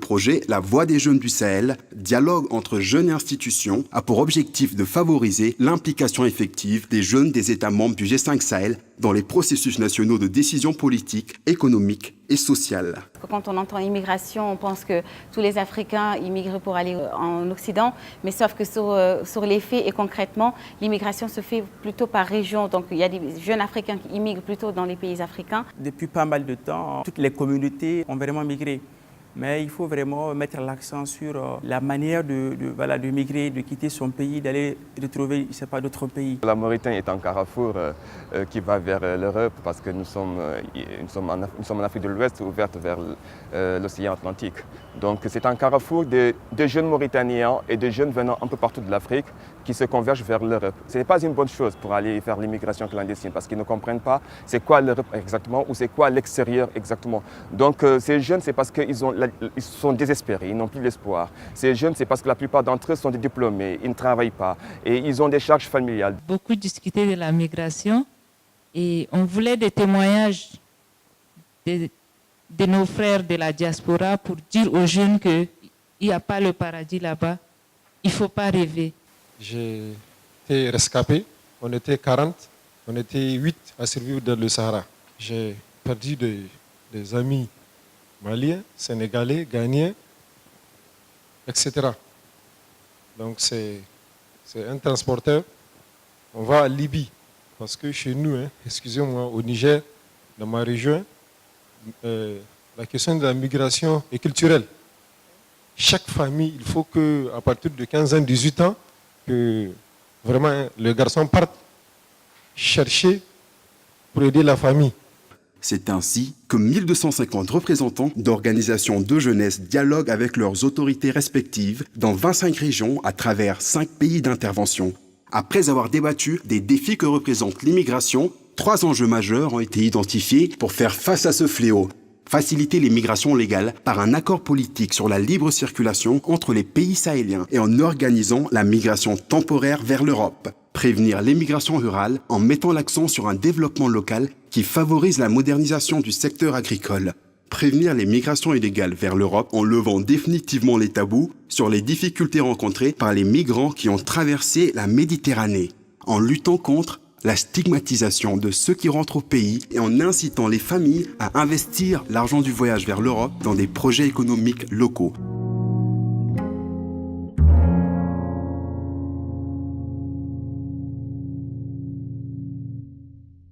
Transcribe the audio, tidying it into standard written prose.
projet La Voix des jeunes du Sahel, dialogue entre jeunes et institutions, a pour objectif de favoriser l'implication effective des jeunes des États membres du G5 Sahel dans les processus nationaux de décision politique, économique et sociale. Quand on entend immigration, on pense que tous les Africains immigrent pour aller en Occident, mais sauf que sur les faits et concrètement, l'immigration se fait plutôt par région. Donc il y a des jeunes Africains qui immigrent plutôt dans les pays africains. Depuis pas mal de temps, toutes les communautés ont vraiment migré. Mais il faut vraiment mettre l'accent sur la manière de migrer, de quitter son pays, d'aller retrouver, je sais pas, d'autres pays. La Mauritanie est un carrefour qui va vers l'Europe parce que nous sommes en Afrique de l'Ouest, ouverte vers l'océan Atlantique. Donc c'est un carrefour de jeunes Mauritaniens et de jeunes venant un peu partout de l'Afrique qui se convergent vers l'Europe. Ce n'est pas une bonne chose pour aller faire l'immigration clandestine parce qu'ils ne comprennent pas c'est quoi l'Europe exactement ou c'est quoi l'extérieur exactement. Donc ces jeunes, c'est parce qu'ils sont désespérés, ils n'ont plus d'espoir. Ces jeunes, c'est parce que la plupart d'entre eux sont des diplômés, ils ne travaillent pas et ils ont des charges familiales. Beaucoup discuté de la migration et on voulait des témoignages de nos frères de la diaspora pour dire aux jeunes qu'il n'y a pas le paradis là-bas, il ne faut pas rêver. J'ai été rescapé, on était 40, on était 8 à survivre dans le Sahara. J'ai perdu des amis maliens, sénégalais, ghanéens, etc. Donc c'est un transporteur. On va à Libye, parce que chez nous, excusez-moi, au Niger, dans ma région, la question de la migration est culturelle. Chaque famille, il faut qu'à partir de 15 ans, 18 ans, que vraiment le garçon parte chercher pour aider la famille. C'est ainsi que 1250 représentants d'organisations de jeunesse dialoguent avec leurs autorités respectives dans 25 régions à travers 5 pays d'intervention. Après avoir débattu des défis que représente l'immigration, 3 enjeux majeurs ont été identifiés pour faire face à ce fléau. Faciliter les migrations légales par un accord politique sur la libre circulation entre les pays sahéliens et en organisant la migration temporaire vers l'Europe. Prévenir l'émigration rurale en mettant l'accent sur un développement local qui favorise la modernisation du secteur agricole. Prévenir les migrations illégales vers l'Europe en levant définitivement les tabous sur les difficultés rencontrées par les migrants qui ont traversé la Méditerranée. En luttant contre la stigmatisation de ceux qui rentrent au pays et en incitant les familles à investir l'argent du voyage vers l'Europe dans des projets économiques locaux.